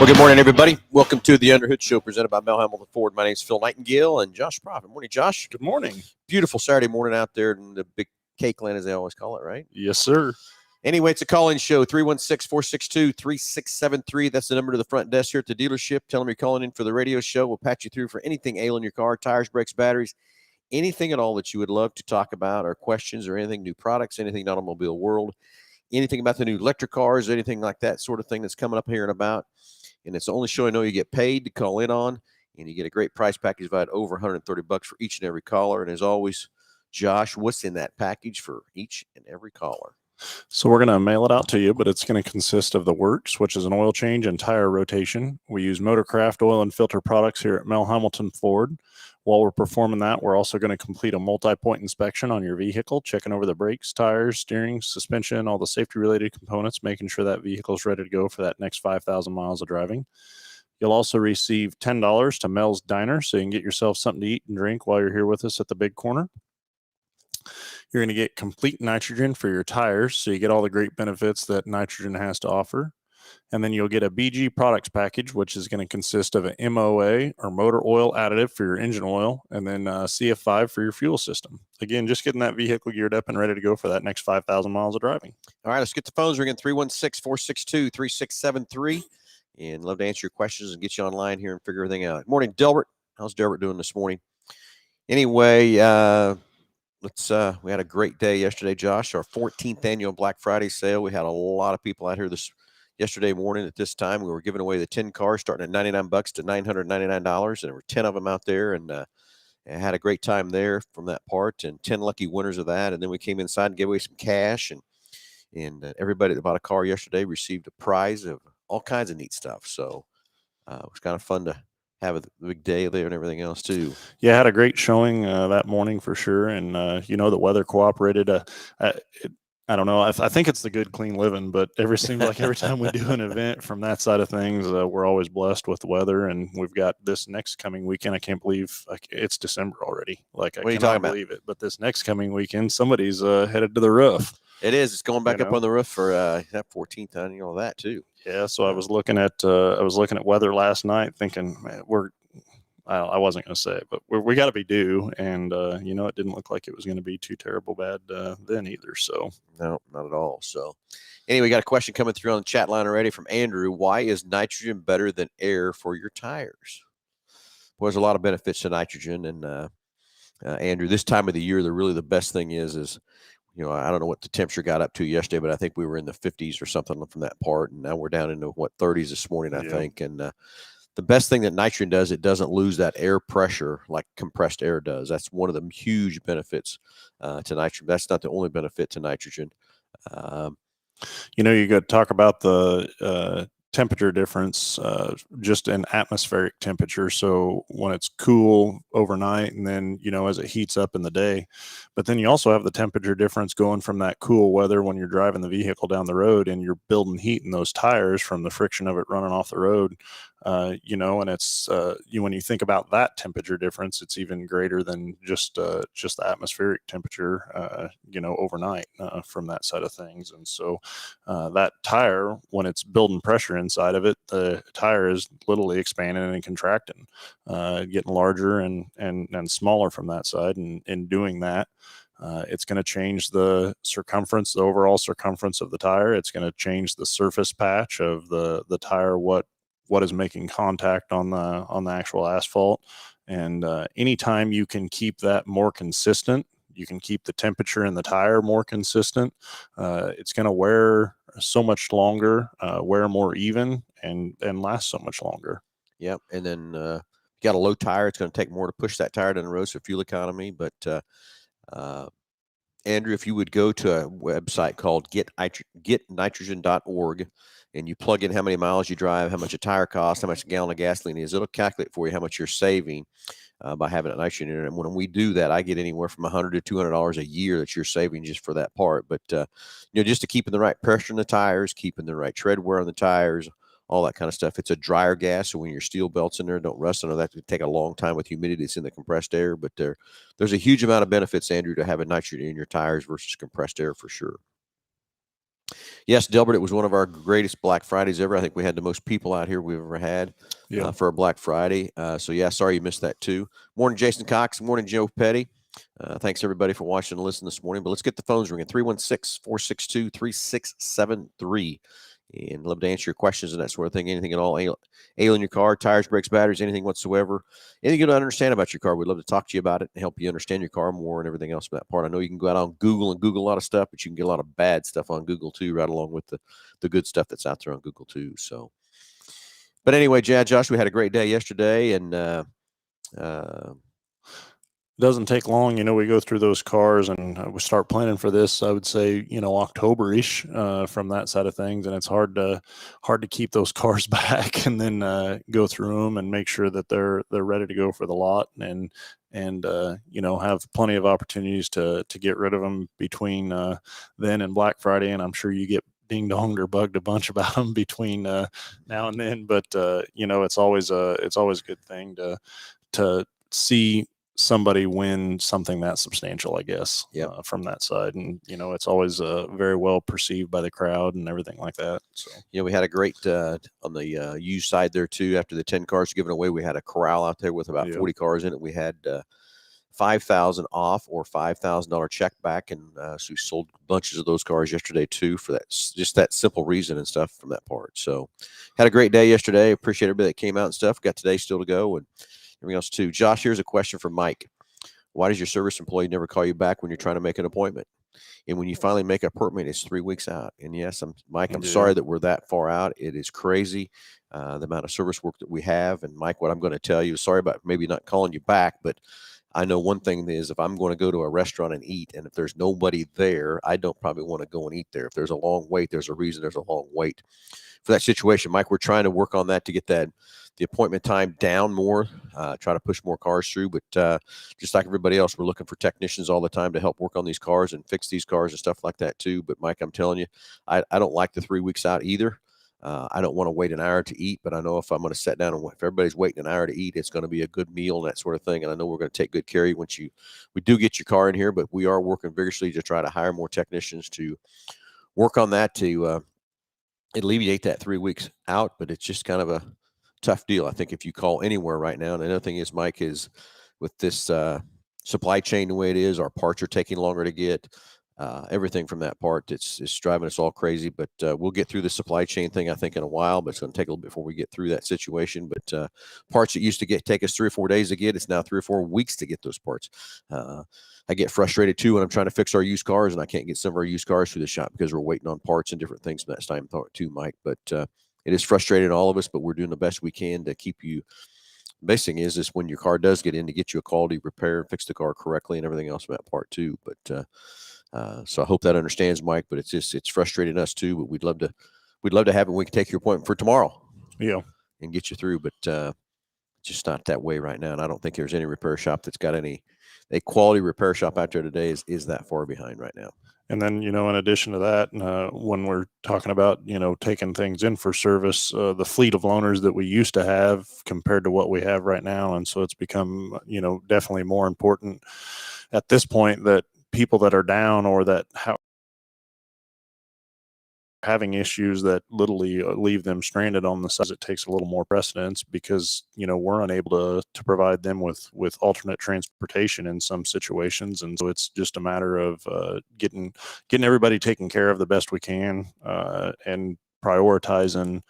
Well, good morning, everybody. Welcome to the Underhood Show presented by Mel Hambelton Ford. My name is Phil Nightingale and Josh Profit. Morning, Josh. Good morning. Beautiful Saturday morning out there in the big cake land, as they always call it, right? Yes, sir. Anyway, it's a call-in show, 316-462-3673. That's the number to the front desk here at the dealership. Tell them you're calling in for the radio show. We'll patch you through for anything ailing your car, tires, brakes, batteries, anything at all that you would love to talk about, or questions, or anything, new products, anything in the automobile world, anything about the new electric cars, anything like that sort of thing that's coming up here and about. And it's the only show I know you get paid to call in on, and you get a great price package valued over $130 for each and every caller. And as always, Josh, what's in that package for each and every caller? So we're going to mail it out to you, but it's going to consist of the works, which is an oil change and tire rotation. We use Motorcraft oil and filter products here at Mel Hambelton Ford. While we're performing that, we're also going to complete a multi-point inspection on your vehicle, checking over the brakes, tires, steering, suspension, all the safety-related components, making sure that vehicle is ready to go for that next 5,000 miles of driving. You'll also receive $10 to Mel's Diner, so you can get yourself something to eat and drink while you're here with us at the big corner. You're going to get complete nitrogen for your tires, so you get all the great benefits that nitrogen has to offer. And then you'll get a BG products package, which is going to consist of an MOA or motor oil additive for your engine oil, and then CF5 for your fuel system. Again, just getting that vehicle geared up and ready to go for that next 5,000 miles of driving. All right, let's get the phones ringing, 316-462-3673. And love to answer your questions and get you online here and figure everything out. Morning, Delbert. How's Delbert doing this morning? Anyway, we had a great day yesterday, Josh. Our 14th annual Black Friday sale. We had a lot of people out here yesterday morning at this time. We were giving away the 10 cars starting at $99 to $999, and there were 10 of them out there, and I had a great time there from that part, and 10 lucky winners of that. And then we came inside and gave away some cash, and everybody that bought a car yesterday received a prize of all kinds of neat stuff. So it was kind of fun to have a big day there and everything else too. Yeah, I had a great showing that morning for sure, and the weather cooperated. I don't know. I think it's the good, clean living, but seems like every time we do an event from that side of things, we're always blessed with the weather. And we've got this next coming weekend. I can't believe it's December already. What are you talking about? Believe it. But this next coming weekend, somebody's headed to the roof. It is. It's going back up on the roof for that 14th annual of that too. Yeah. So I was looking at weather last night, thinking, man, I wasn't going to say it, but we got to be due. And, it didn't look like it was going to be too terrible bad then either. So no, not at all. So anyway, we got a question coming through on the chat line already from Andrew. Why is nitrogen better than air for your tires? Well, there's a lot of benefits to nitrogen. And Andrew, this time of the year, the best thing is, I don't know what the temperature got up to yesterday, but I think we were in the 50s or something from that part. And now we're down into 30s this morning, I think. And, the best thing that nitrogen does, it doesn't lose that air pressure like compressed air does. That's one of the huge benefits to nitrogen. That's not the only benefit to nitrogen. You got to talk about the temperature difference just in atmospheric temperature. So when it's cool overnight and then, as it heats up in the day, but then you also have the temperature difference going from that cool weather when you're driving the vehicle down the road and you're building heat in those tires from the friction of it running off the road. And it's when you think about that temperature difference, it's even greater than just the atmospheric temperature, overnight from that side of things. And so that tire, when it's building pressure inside of it, the tire is literally expanding and contracting, getting larger and smaller from that side. And in doing that, it's going to change the overall circumference of the tire. It's going to change the surface patch of the tire, what is making contact on the actual asphalt. And anytime you can keep that more consistent, you can keep the temperature in the tire more consistent, it's going to wear so much longer, wear more even, and last so much longer. Yep. And then you got a low tire, it's going to take more to push that tire down the road, so fuel economy. But Andrew, if you would go to a website called getnitrogen.org, and you plug in how many miles you drive, how much a tire costs, how much a gallon of gasoline is, it'll calculate for you how much you're saving by having a nitrogen in it. And when we do that, I get anywhere from $100 to $200 a year that you're saving just for that part. But, just to keeping the right pressure in the tires, keeping the right tread wear on the tires, all that kind of stuff. It's a dryer gas, so when your steel belts in there don't rust. I know that could take a long time with humidity that's in the compressed air, but there's a huge amount of benefits, Andrew, to having nitrogen in your tires versus compressed air for sure. Yes, Delbert, it was one of our greatest Black Fridays ever. I think we had the most people out here we've ever had for a Black Friday. So, yeah, sorry you missed that too. Morning, Jason Cox. Morning, Joe Petty. Thanks, everybody, for watching and listening this morning. But let's get the phones ringing, 316-462-3673. And love to answer your questions and that sort of thing. Anything at all ailing your car, tires, brakes, batteries, anything whatsoever. Anything you don't understand about your car, we'd love to talk to you about it and help you understand your car more and everything else from that part. I know you can go out on Google and Google a lot of stuff, but you can get a lot of bad stuff on Google too, right along with the good stuff that's out there on Google too. So, but anyway, Josh, we had a great day yesterday, and doesn't take long. We go through those cars and we start planning for this, I would say, October-ish from that side of things. And it's hard to keep those cars back and then go through them and make sure that they're ready to go for the lot and have plenty of opportunities to get rid of them between then and Black Friday. And I'm sure you get ding-donged or bugged a bunch about them between now and then. But, it's always a good thing to see somebody win something that substantial, I guess, from that side. And, it's always very well perceived by the crowd and everything like that. So, we had a great, on the used side there too, after the 10 cars given away, we had a corral out there with about 40 cars in it. We had $5,000 off or $5,000 check back. And so we sold bunches of those cars yesterday too, for just that simple reason and stuff from that part. So had a great day yesterday. Appreciate everybody that came out and stuff. Got today still to go and everything else too. Josh, here's a question from Mike. Why does your service employee never call you back when you're trying to make an appointment? And when you finally make an appointment, it's 3 weeks out. And yes, Mike, I'm sorry that we're that far out. It is crazy, the amount of service work that we have. And Mike, what I'm going to tell you, sorry about maybe not calling you back, but I know one thing is if I'm going to go to a restaurant and eat, and if there's nobody there, I don't probably want to go and eat there. If there's a long wait, there's a reason there's a long wait for that situation. Mike, we're trying to work on that to get the appointment time down more, try to push more cars through. But just like everybody else, we're looking for technicians all the time to help work on these cars and fix these cars and stuff like that too. But Mike, I'm telling you, I don't like the 3 weeks out either. I don't want to wait an hour to eat, but I know if I'm going to sit down and if everybody's waiting an hour to eat, it's going to be a good meal and that sort of thing. And I know we're going to take good care of you once we do get your car in here, but we are working vigorously to try to hire more technicians to work on that to alleviate that 3 weeks out. But it's just kind of a tough deal. I think if you call anywhere right now, and another thing is, Mike, is with this supply chain the way it is, our parts are taking longer to get. Everything from that part, it's driving us all crazy. But we'll get through the supply chain thing, I think, in a while. But it's going to take a little bit before we get through that situation. But parts that used to take us 3 or 4 days to get, it's now 3 or 4 weeks to get those parts. I get frustrated too when I'm trying to fix our used cars and I can't get some of our used cars through the shop because we're waiting on parts and different things from that time too, Mike. But it is frustrating all of us, but we're doing the best we can to keep you. The best thing is this: when your car does get in, to get you a quality repair and fix the car correctly and everything else from that part too. But so I hope that understands, Mike. But it's frustrating us too. But we'd love to have it. We can take your appointment for tomorrow, and get you through. But just not that way right now. And I don't think there's any repair shop that's got a quality repair shop out there today is that far behind right now. And then, in addition to that, when we're talking about, taking things in for service, the fleet of loaners that we used to have compared to what we have right now. And so it's become, definitely more important at this point that people that are down or that having issues that literally leave them stranded on the side, it takes a little more precedence because, we're unable to provide them with alternate transportation in some situations. And so it's just a matter of getting everybody taken care of the best we can and prioritizing,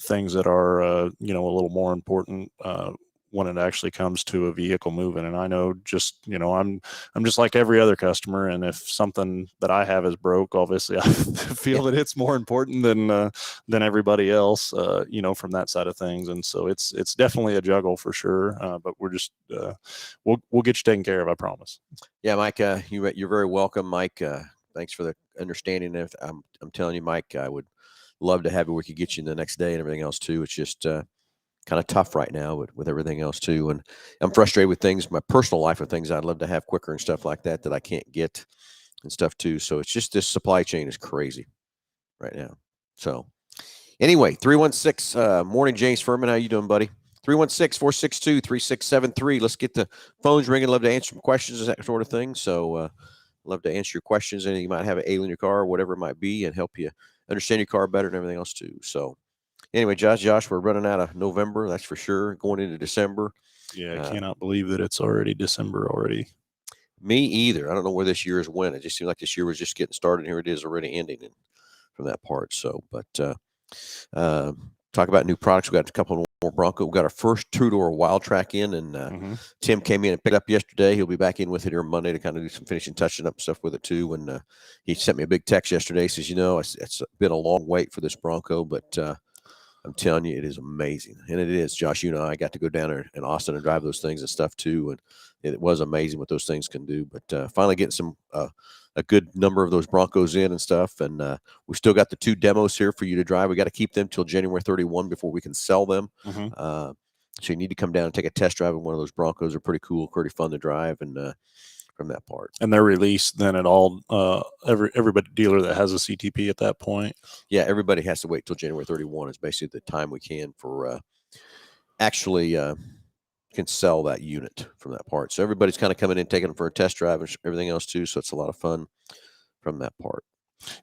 things that are, a little more important when it actually comes to a vehicle moving. And I know just, I'm just like every other customer. And if something that I have is broke, obviously I feel that it's more important than everybody else, from that side of things. And so it's definitely a juggle for sure. But we're just, we'll get you taken care of. I promise. Yeah, Mike, you're very welcome, Mike. Thanks for the understanding. I'm telling you, Mike, I would love to have it. We could get you in the next day and everything else too. It's just, kind of tough right now with everything else too. And I'm frustrated with things, my personal life of things I'd love to have quicker and stuff like that I can't get and stuff too. So it's just this supply chain is crazy right now. So anyway, 316, morning, James Furman. How you doing, buddy? 316-462-3673. Let's get the phones ringing. Love to answer some questions and that sort of thing. So love to answer your questions. Anything you might have an alien in your car, or whatever it might be, and help you understand your car better and everything else too. So anyway, Josh, we're running out of November. That's for sure. Going into December. Yeah, I cannot believe that it's already December already. Me either. I don't know where this year is went. It just seemed like this year was just getting started. And here it is already ending from that part. So, but talk about new products. We got a couple more Bronco. We got our first two-door Wild Track in, and Tim came in and picked it up yesterday. He'll be back in with it here on Monday to kind of do some finishing, touching up stuff with it too. And he sent me a big text yesterday. He says, it's been a long wait for this Bronco, but I'm telling you, it is amazing. And it is. Josh, you and I got to go down there in Austin and drive those things and stuff too. And it was amazing what those things can do. But finally getting some a good number of those Broncos in and stuff. And we still got the 2 demos here for you to drive. We got to keep them till January 31 before we can sell them. So you need to come down and take a test drive of one of those Broncos. They're pretty cool, pretty fun to drive. And from that part. And they're released then at all, everybody dealer that has a CTP at that point? Yeah, everybody has to wait till January 31 is basically the time we can for actually can sell that unit from that part. So everybody's kind of coming in, taking them for a test drive and everything else too. So it's a lot of fun from that part.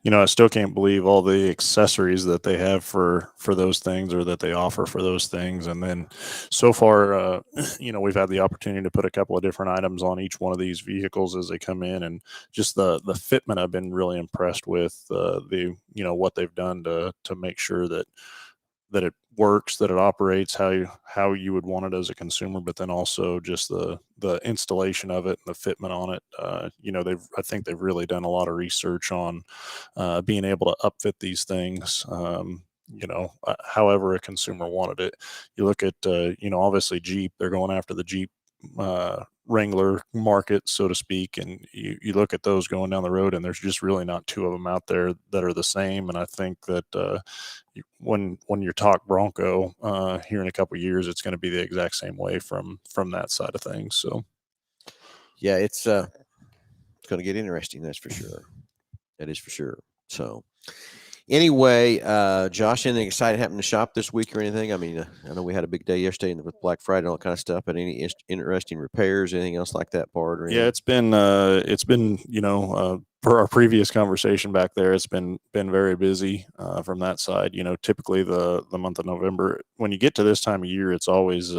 I still can't believe all the accessories that they have for those things, or that they offer for those things. And then so far, we've had the opportunity to put a couple of different items on each one of these vehicles as they come in, and just the fitment I've been really impressed with. What they've done to make sure that it works, that it operates how you would want it as a consumer, but then also just the installation of it and the fitment on it. I think they've really done a lot of research on being able to upfit these things, however a consumer wanted it. You look at, obviously Jeep, they're going after the Jeep Wrangler market, so to speak, and you look at those going down the road, and there's just really not 2 of them out there that are the same. And I think that when you talk Bronco here in a couple of years, it's going to be the exact same way from that side of things. So yeah, it's going to get interesting, that's for sure. That is for sure. So anyway, Josh, anything exciting happened in the shop this week or anything? I mean, I know we had a big day yesterday with Black Friday and all that kind of stuff, but any interesting repairs, anything else like that part? Or yeah, it's been per our previous conversation back there, it's been very busy from that side. Typically the month of November, when you get to this time of year, it's always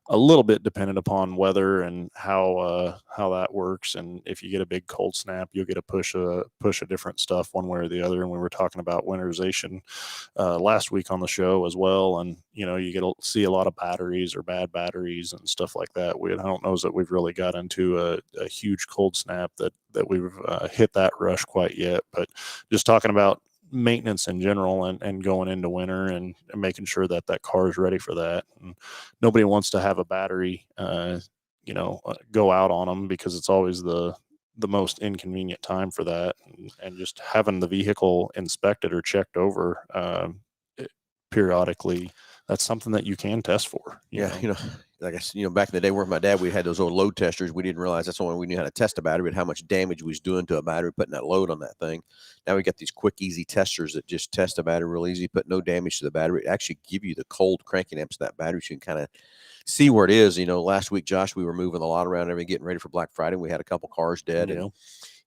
a little bit dependent upon weather and how that works. And if you get a big cold snap, you'll get a push of different stuff one way or the other. And we were talking about winterization last week on the show as well. And you get to see a lot of batteries or bad batteries and stuff like that. I don't know that we've really got into a huge cold snap that we've hit that rush quite yet. But just talking about maintenance in general and going into winter and making sure that car is ready for that. And nobody wants to have a battery go out on them, because it's always the most inconvenient time for that. And just having the vehicle inspected or checked over periodically, that's something that you can test for. Yeah, like I said, back in the day with my dad, we had those old load testers. We didn't realize that's the only way we knew how to test a battery and how much damage we was doing to a battery putting that load on that thing. Now we got these quick, easy testers that just test a battery real easy, put no damage to the battery. It actually give you the cold cranking amps of that battery, so you can kind of see where it is. Last week, Josh, we were moving a lot around and everything, getting ready for Black Friday. We had a couple cars dead, and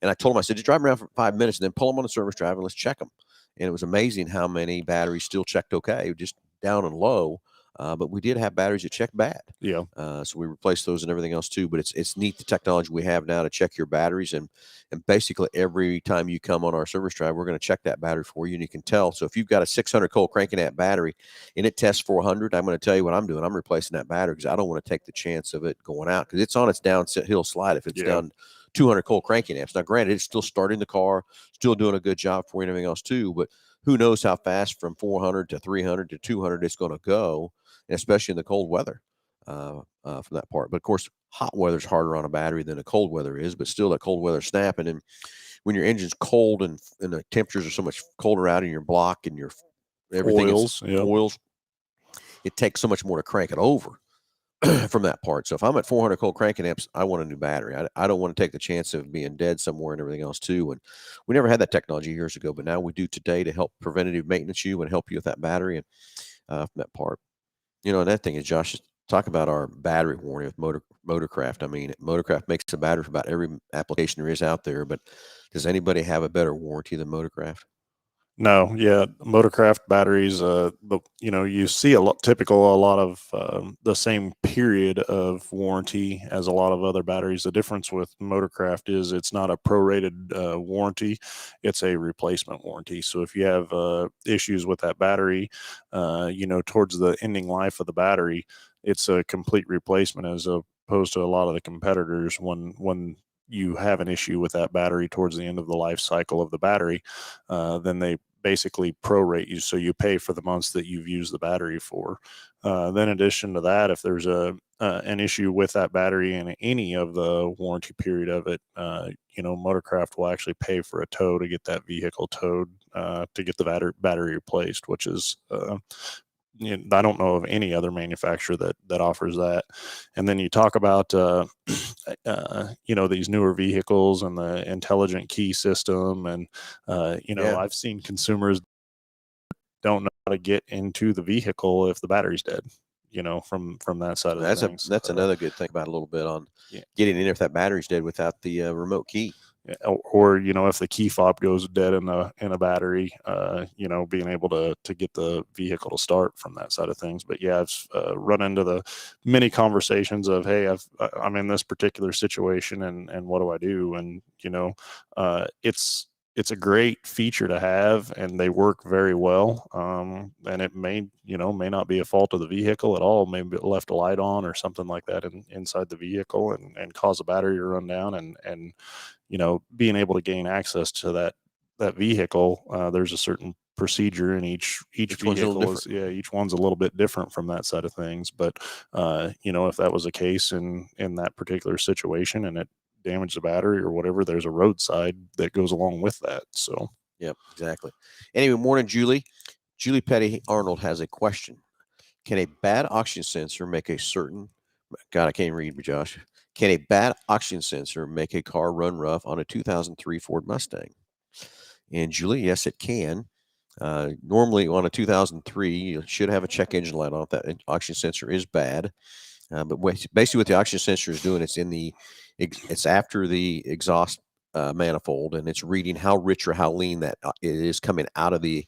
I told him, I said, just drive around for 5 minutes and then pull them on the service drive and let's check them. And it was amazing how many batteries still checked okay, just down and low. But we did have batteries that checked bad. Yeah. So we replaced those and everything else too. But it's neat, the technology we have now to check your batteries. And basically every time you come on our service drive, we're going to check that battery for you. And you can tell. So if you've got a 600 cold cranking amp battery and it tests 400, I'm going to tell you what I'm doing. I'm replacing that battery because I don't want to take the chance of it going out, because it's on its downhill slide if it's down 200 cold cranking amps. Now, granted, it's still starting the car, still doing a good job for you and everything else too. But who knows how fast from 400 to 300 to 200 it's going to go, and especially in the cold weather from that part. But of course, hot weather is harder on a battery than the cold weather is, but still that cold weather snapping. And when your engine's cold and the temperatures are so much colder out in your block and your everything oils, it takes so much more to crank it over from that part. So if I'm at 400 cold cranking amps, I want a new battery. I don't want to take the chance of being dead somewhere and everything else too. And we never had that technology years ago, but now we do today to help preventative maintenance you and help you with that battery and from that part. And that thing is, Josh, talk about our battery warranty with Motorcraft. I mean, Motorcraft makes a battery for about every application there is out there, but does anybody have a better warranty than Motorcraft? No, yeah, Motorcraft batteries. You see a lot of the same period of warranty as a lot of other batteries. The difference with Motorcraft is it's not a prorated warranty; it's a replacement warranty. So if you have issues with that battery, towards the ending life of the battery, it's a complete replacement as opposed to a lot of the competitors when you have an issue with that battery towards the end of the life cycle of the battery, then they basically prorate you, so you pay for the months that you've used the battery for. Then in addition to that, if there's an issue with that battery in any of the warranty period of it, Motorcraft will actually pay for a tow to get that vehicle towed, to get the battery replaced, which is I don't know of any other manufacturer that offers that. And then you talk about these newer vehicles and the intelligent key system, and Yeah. I've seen consumers don't know how to get into the vehicle if the battery's dead. From that side of things. That's another good thing about a little bit on Yeah. getting in if that battery's dead without the remote key. Or if the key fob goes dead in a battery, being able to get the vehicle to start from that side of things. But yeah, I've run into the many conversations of, hey, I'm in this particular situation, and what do I do? And it's a great feature to have, and they work very well. And it may not be a fault of the vehicle at all. Maybe it left a light on or something like that inside the vehicle, and cause the battery to run down, and being able to gain access to that vehicle. There's a certain procedure in each vehicle. Each one's a little bit different from that side of things. But if that was a case in that particular situation and it damaged the battery or whatever, there's a roadside that goes along with that. So Yep, exactly. Anyway, morning, Julie. Julie Petty Arnold has a question. Can a bad oxygen sensor make a certain God, I can't read, Josh. Can a bad oxygen sensor make a car run rough on a 2003 Ford Mustang? And Julie, yes, it can. Normally, on a 2003, you should have a check engine light on if that oxygen sensor is bad. But basically, what the oxygen sensor is doing, it's after the exhaust manifold, and it's reading how rich or how lean that it is coming out of the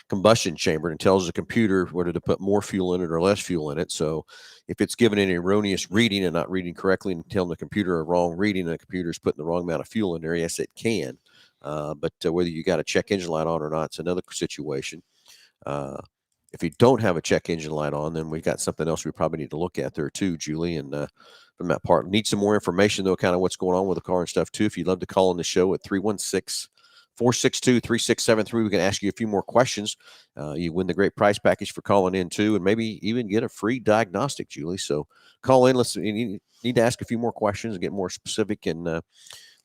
combustion chamber, and tells the computer whether to put more fuel in it or less fuel in it. So if it's given an erroneous reading and not reading correctly and telling the computer a wrong reading, and the computer is putting the wrong amount of fuel in there, yes, it can. But whether you got a check engine light on or not, it's another situation. If you don't have a check engine light on, then we got something else we probably need to look at there too, Julie. And from that part, need some more information though, kind of what's going on with the car and stuff too. If you'd love to call in the show at 316-462-3673, we can ask you a few more questions. You win the great price package for calling in too, and maybe even get a free diagnostic, Julie. So call in. You need to ask a few more questions and get more specific. And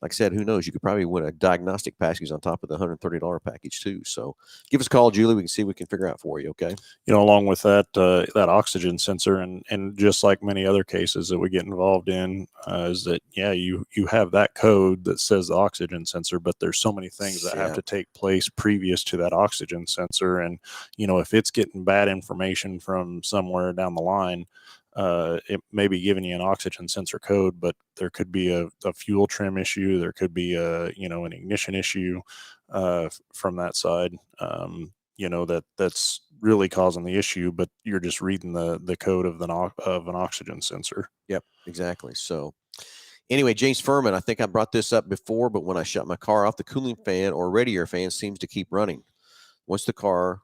like I said, who knows? You could probably win a diagnostic package on top of the $130 package too. So give us a call, Julie. We can see what we can figure out for you. Okay. Along with that oxygen sensor, and just like many other cases that we get involved in, is that you have that code that says the oxygen sensor, but there's so many things that have to take place previous to that oxygen sensor, and if it's getting bad information from somewhere down the line, it may be giving you an oxygen sensor code, but there could be a fuel trim issue. There could be an ignition issue from that side. That's really causing the issue, but you're just reading the code of an oxygen sensor. Yep, exactly. So anyway, James Furman, I think I brought this up before, but when I shut my car off, the cooling fan or radiator fan seems to keep running. Once the car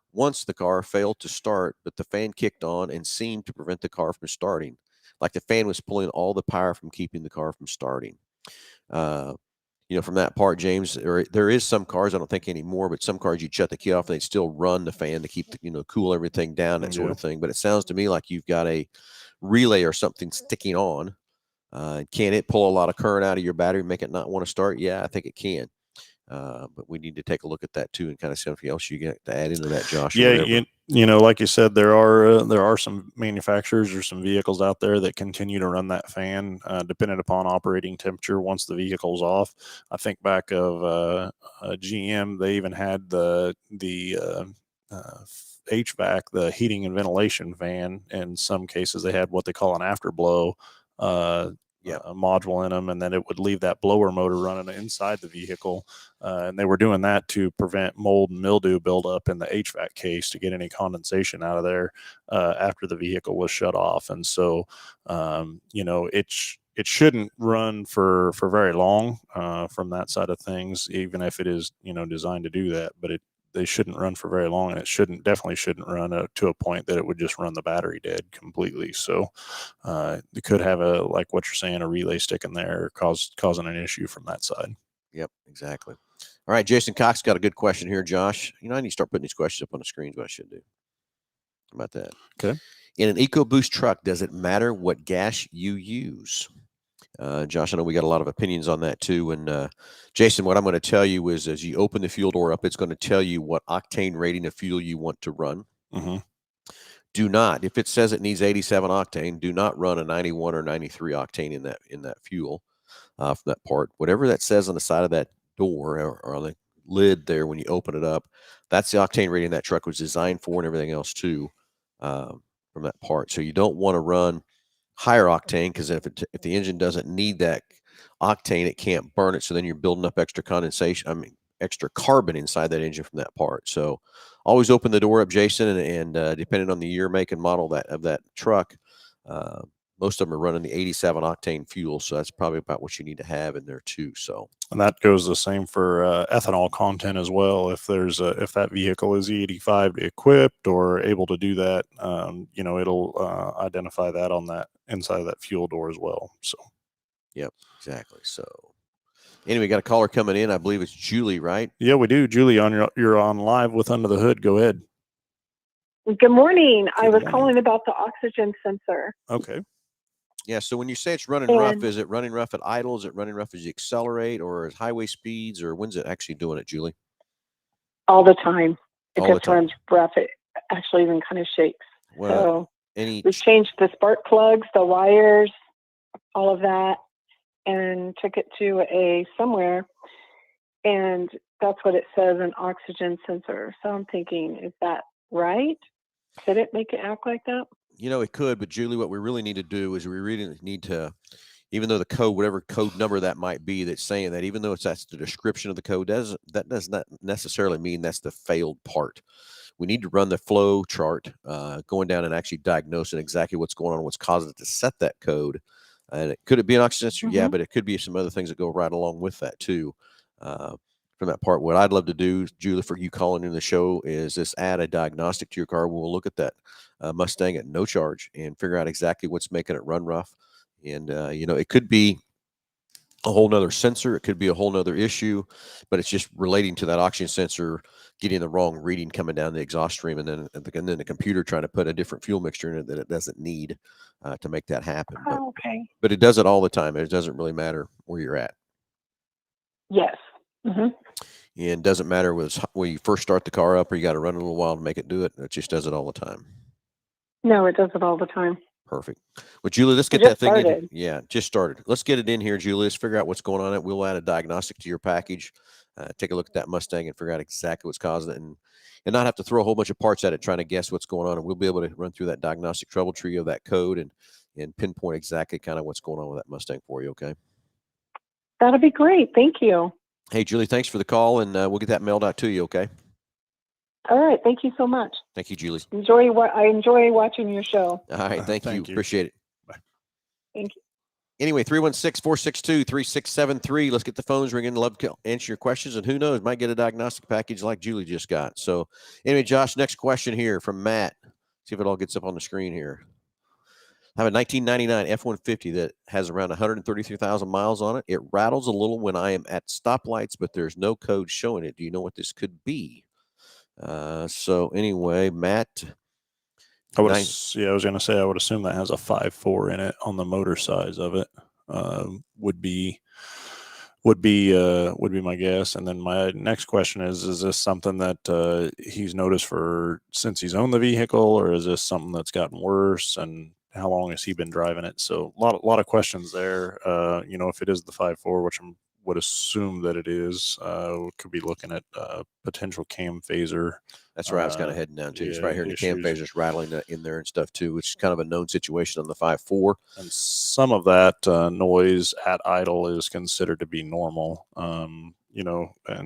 failed to start, but the fan kicked on and seemed to prevent the car from starting, like the fan was pulling all the power from keeping the car from starting. From that part, James, there is some cars, I don't think anymore, but some cars you'd shut the key off and they'd still run the fan to keep cool everything down, that sort of thing. But it sounds to me like you've got a relay or something sticking on. Can it pull a lot of current out of your battery and make it not want to start? Yeah, I think it can. But we need to take a look at that too and kind of see something else you get to add into that, Josh. Like you said, there are some manufacturers or some vehicles out there that continue to run that fan, depending upon operating temperature once the vehicle's off. I think back of GM, they even had the HVAC, the heating and ventilation fan. In some cases, they had what they call an afterblow module in them, and then it would leave that blower motor running inside the vehicle. And they were doing that to prevent mold and mildew buildup in the HVAC case to get any condensation out of there after the vehicle was shut off. And so, it shouldn't run for very long from that side of things, even if it is, designed to do that. But they shouldn't run for very long, and it definitely shouldn't run to a point that it would just run the battery dead completely. So it could have like what you're saying, a relay stick in there, causing an issue from that side. Yep, exactly. All right, Jason Cox got a good question here, Josh. I need to start putting these questions up on the screen. Is what I should do. How about that? Okay. In an EcoBoost truck, does it matter what gas you use? Josh, I know we got a lot of opinions on that too. And Jason, what I'm going to tell you is, as you open the fuel door up, it's going to tell you what octane rating of fuel you want to run. Mm-hmm. Do not, if it says it needs 87 octane, do not run a 91 or 93 octane in that fuel from that part. Whatever that says on the side of that door or on the lid there when you open it up, that's the octane rating that truck was designed for, and everything else too from that part. So you don't want to run higher octane, because if the engine doesn't need that octane, it can't burn it. So then you're building up extra extra carbon inside that engine from that part. So always open the door up, Jason, and depending on the year, make, and model of that truck, most of them are running the 87 octane fuel. So that's probably about what you need to have in there too. So, and that goes the same for ethanol content as well. If if that vehicle is E85 equipped or able to do that, it'll identify that on that inside of that fuel door as well. So, yep, exactly. So, anyway, got a caller coming in. I believe it's Julie, right? Yeah, we do. Julie, you're on live with Under the Hood. Go ahead. Good morning. I was calling about the oxygen sensor. Okay. Yeah, so when you say it's running rough, is it running rough at idle? Is it running rough as you accelerate, or at highway speeds, or when's it actually doing it, Julie? All the time. It just runs rough. It actually even kind of shakes. Well, so we changed the spark plugs, the wires, all of that, and took it to somewhere, and that's what it says, an oxygen sensor. So I'm thinking, is that right? Could it make it act like that? It could, but Julie, what we really need to do is we really need to, even though the code, whatever code number that might be that's saying that, even though that's the description of the code, that does not necessarily mean that's the failed part. We need to run the flow chart, going down and actually diagnosing exactly what's going on, what's causing it to set that code. And could it be an oxygen sensor? Mm-hmm. Yeah, but it could be some other things that go right along with that too. From that part, what I'd love to do, Julie, for you calling in the show, is just add a diagnostic to your car. We'll look at that Mustang at no charge and figure out exactly what's making it run rough. And, it could be a whole nother sensor. It could be a whole nother issue, but it's just relating to that oxygen sensor getting the wrong reading coming down the exhaust stream. And then the computer trying to put a different fuel mixture in it that it doesn't need to make that happen. But it does it all the time. It doesn't really matter where you're at. Yes. Mm-hmm. And it doesn't matter when you first start the car up or you got to run a little while to make it do it. It just does it all the time. No, it does it all the time. Perfect. Well, Julie, let's get that thing in. Yeah, just started. Let's get it in here, Julie. Let's figure out what's going on. We'll add a diagnostic to your package. Take a look at that Mustang and figure out exactly what's causing it, and not have to throw a whole bunch of parts at it trying to guess what's going on. And we'll be able to run through that diagnostic trouble tree of that code and pinpoint exactly kind of what's going on with that Mustang for you. Okay. That'll be great. Thank you. Hey, Julie, thanks for the call, and we'll get that mailed out to you, okay? All right. Thank you so much. Thank you, Julie. I enjoy watching your show. All right. Thank you. Appreciate it. Bye. Thank you. Anyway, 316-462-3673. Let's get the phones ringing. Love to answer your questions, and who knows, might get a diagnostic package like Julie just got. So anyway, Josh, next question here from Matt. See if it all gets up on the screen here. I have a 1999 F-150 that has around 133,000 miles on it. It rattles a little when I am at stoplights, but there's no code showing it. Do you know what this could be? So anyway, Matt. I was going to say, I would assume that has a 5.4 in it on the motor size of it. Would be my guess. And then my next question is this something that he's noticed since he's owned the vehicle, or is this something that's gotten worse? And how long has he been driving it? So a lot of questions there. If it is the 5.4, which I'm would assume that it is. We could be looking at potential cam phaser. That's where I was kind of heading down to. It's right here in the cam issues. phasers rattling in there and stuff too, which is kind of a known situation on the 5.4. And some of that noise at idle is considered to be normal, and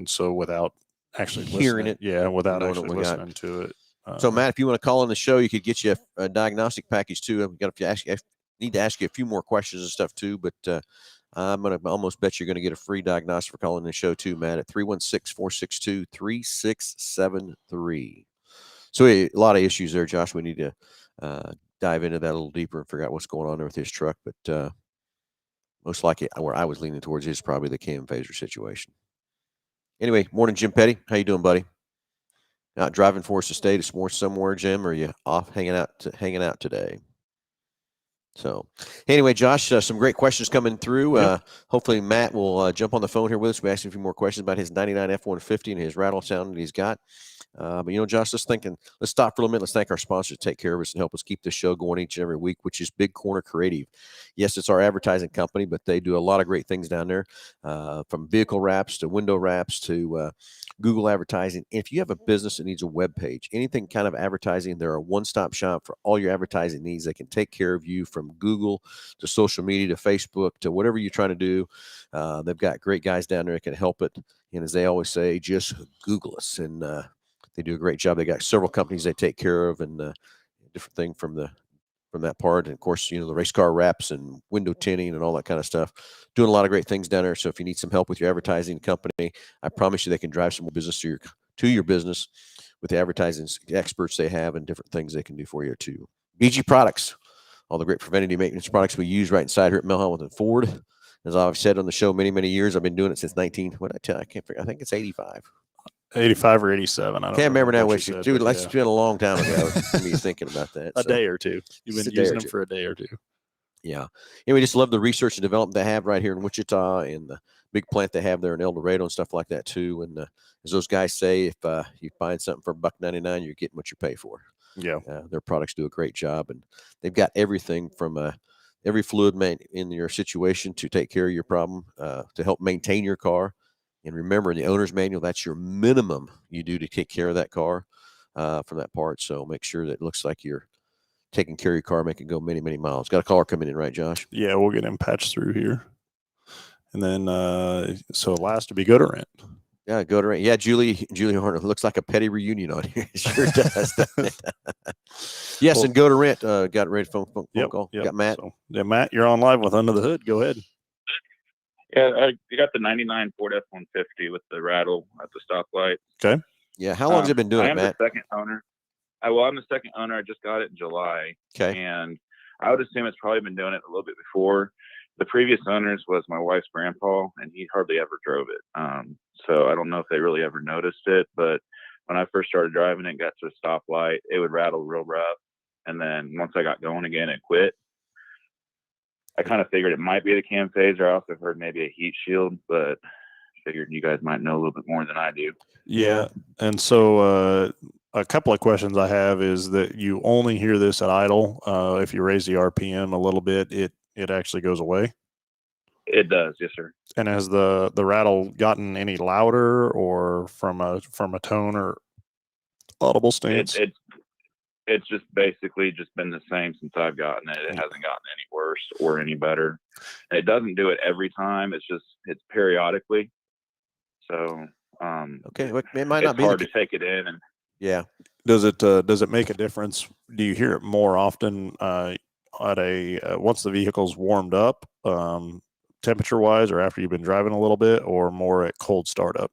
so without actually Hearing it, without knowing actually what we got. listening to it. So, Matt, if you want to call on the show, you could get you a diagnostic package too. I've got need to ask you a few more questions and stuff too, but I'm going to almost bet you're going to get a free diagnostic for calling the show too, Matt, at 316-462-3673. So a lot of issues there, Josh. We need to dive into that a little deeper and figure out what's going on there with his truck. But most likely where I was leaning towards is probably the cam phaser situation. Anyway, morning, Jim Petty. How you doing, buddy? Out driving for us to stay somewhere, Jim? Or are you off hanging out today? So anyway, Josh, some great questions coming through. Yep. Hopefully Matt will jump on the phone here with us. We asked him a few more questions about his 99 F-150 and his rattle sound that he's got. But, Josh, let's stop for a little minute. Let's thank our sponsors to take care of us and help us keep this show going each and every week, which is Big Corner Creative. Yes, it's our advertising company, but they do a lot of great things down there, from vehicle wraps to window wraps to Google advertising. If you have a business that needs a web page, anything kind of advertising, they're a one-stop shop for all your advertising needs. They can take care of you from Google to social media to Facebook to whatever you're trying to do. They've got great guys down there that can help it. And as they always say, just Google us. And they do a great job. They got several companies they take care of and different thing from that part. And of course, the race car wraps and window tinting and all that kind of stuff. Doing a lot of great things down there. So if you need some help with your advertising company, I promise you they can drive some more business to your business with the advertising experts they have and different things they can do for you too. BG Products, all the great preventative maintenance products we use right inside here at Mel Hambelton Ford. As I've said on the show many, many years, I've been doing it since I can't figure. I think it's 85. 85 or 87. I don't can't remember now. what you said, Dude, but it's been a long time ago. Me thinking about that. A day or two. You've been using them for a day or two. Yeah. And we just love the research and development they have right here in Wichita and the big plant they have there in El Dorado and stuff like that too. And as those guys say, if you find something for $1.99, you're getting what you pay for. Yeah. Their products do a great job, and they've got everything from every fluid in your situation to take care of your problem, to help maintain your car. And remember, in the owner's manual, that's your minimum you do to take care of that car from that part. So make sure that it looks like you're taking care of your car, make it go many, many miles. Got a caller coming in, right, Josh? Yeah, we'll get him patched through here. And then, so last to be Go to Rent. Yeah, Go to Rent. Yeah, Julie Horner. Looks like a petty reunion on here. It sure does. Yes, and Go to Rent. Got ready for phone call. Yep. Got Matt. So, yeah, Matt, you're on live with Under the Hood. Go ahead. Yeah, you got the 99 Ford F-150 with the rattle at the stoplight. Okay. Yeah, how long has it been doing it, Matt? I am the second owner. I'm the second owner. I just got it in July. Okay. And I would assume it's probably been doing it a little bit before. The previous owners was my wife's grandpa, and he hardly ever drove it. So I don't know if they really ever noticed it. But when I first started driving it, got to a stoplight, it would rattle real rough. And then once I got going again, it quit. I kind of figured it might be the cam phaser. I also heard maybe a heat shield, but figured you guys might know a little bit more than I do. Yeah. And so a couple of questions I have is that you only hear this at idle. If you raise the RPM a little bit, it actually goes away. It does, yes, sir. And has the rattle gotten any louder or from a tone or audible stance? It's just basically just been the same since I've gotten it. It hasn't gotten any worse or any better. And it doesn't do it every time. It's periodically. So okay, well, it might not be hard to take it in. And yeah. Does it make a difference? Do you hear it more often at once the vehicle's warmed up, temperature wise, or after you've been driving a little bit, or more at cold startup?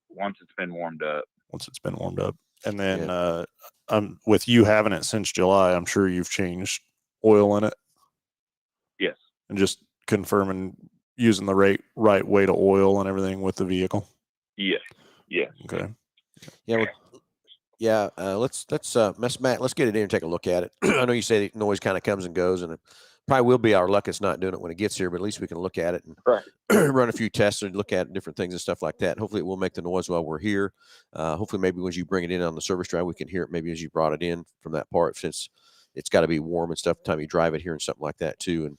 Once it's been warmed up. And then with you having it since July, I'm sure you've changed oil in it. Yes. And just confirming using the right weight of oil and everything with the vehicle. Yeah. Yes. Okay. Yeah. Let's Matt, let's get it in and take a look at it. I know you say the noise kind of comes and goes, and it probably will be our luck it's not doing it when it gets here, but at least we can look at it and run a few tests and look at different things and stuff like that. Hopefully it will make the noise while we're here. Hopefully maybe when you bring it in on the service drive, we can hear it maybe as you brought it in from that part, since it's got to be warm and stuff the time you drive it here and something like that too. And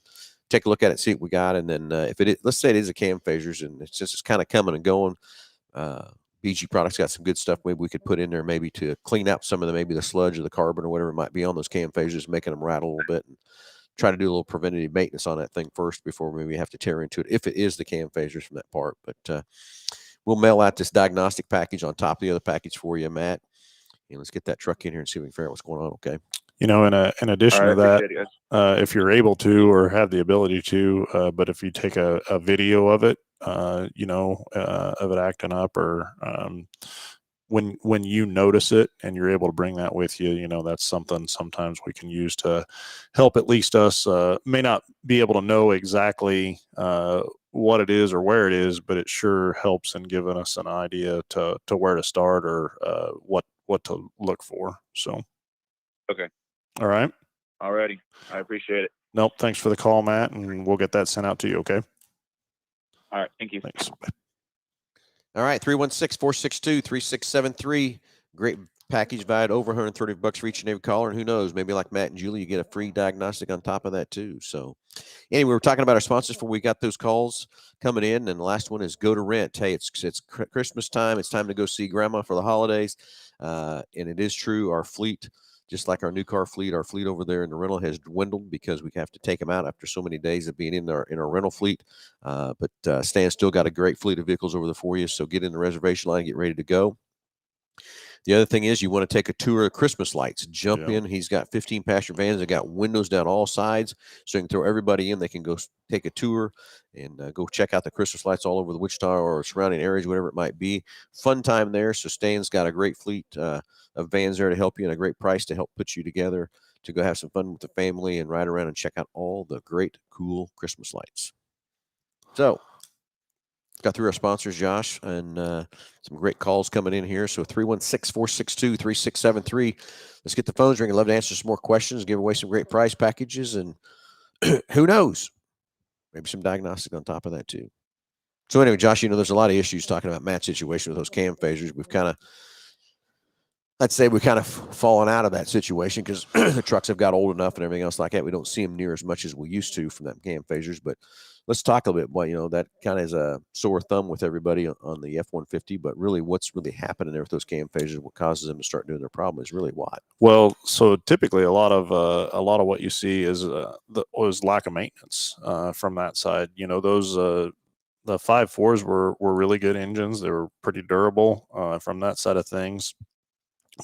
take a look at it, see what we got, and then if it is, let's say it is a cam phasers and it's kind of coming and going. BG Products got some good stuff maybe we could put in there maybe to clean out some of maybe the sludge or the carbon or whatever it might be on those cam phasers, making them rattle a little bit, and try to do a little preventative maintenance on that thing first before maybe we have to tear into it if it is the cam phasers from that part. But we'll mail out this diagnostic package on top of the other package for you, Matt. And let's get that truck in here and see if we can figure out what's going on. Okay. In addition to that, appreciate it, guys. if you're able to or have the ability to, but if you take a video of it, of it acting up, or when you notice it and you're able to bring that with you, that's something sometimes we can use to help at least us. May not be able to know exactly what it is or where it is, but it sure helps in giving us an idea to where to start or what to look for. So. Okay. All right. Alrighty. I appreciate it. Nope. Thanks for the call, Matt, and we'll get that sent out to you. Okay. All right. Thank you. Thanks. All right. 316-462-3673. Great package valued over $130 for each and every caller. And who knows, maybe like Matt and Julie, you get a free diagnostic on top of that too. So anyway, we're talking about our sponsors before we got those calls coming in. And the last one is Go to Rent. Hey, it's Christmas time. It's time to go see grandma for the holidays. And it is true. Our fleet, just like our new car fleet, our fleet over there in the rental has dwindled because we have to take them out after so many days of being in our rental fleet. But Stan's still got a great fleet of vehicles over there for you. So get in the reservation line and get ready to go. The other thing is you want to take a tour of Christmas lights. Jump in. He's got 15 passenger vans. They got windows down all sides, so you can throw everybody in. They can go take a tour and go check out the Christmas lights all over the Wichita or surrounding areas, whatever it might be. Fun time there. So Stan's got a great fleet of vans there to help you and a great price to help put you together to go have some fun with the family and ride around and check out all the great, cool Christmas lights. So got through our sponsors, Josh, and some great calls coming in here. So 316-462-3673. Let's get the phones ringing. I'd love to answer some more questions, give away some great prize packages, and who knows, maybe some diagnostic on top of that too. So anyway, Josh, there's a lot of issues talking about Matt's situation with those cam phasers. I'd say we've kind of fallen out of that situation because the trucks have got old enough and everything else like that. We don't see them near as much as we used to from them cam phasers. But let's talk a little bit. That kind of is a sore thumb with everybody on the F-150. But really, what's really happening there with those cam phasers? What causes them to start doing their problem is really what? Well, so typically a lot of what you see is lack of maintenance from that side. Those the 5.4s were really good engines. They were pretty durable from that side of things.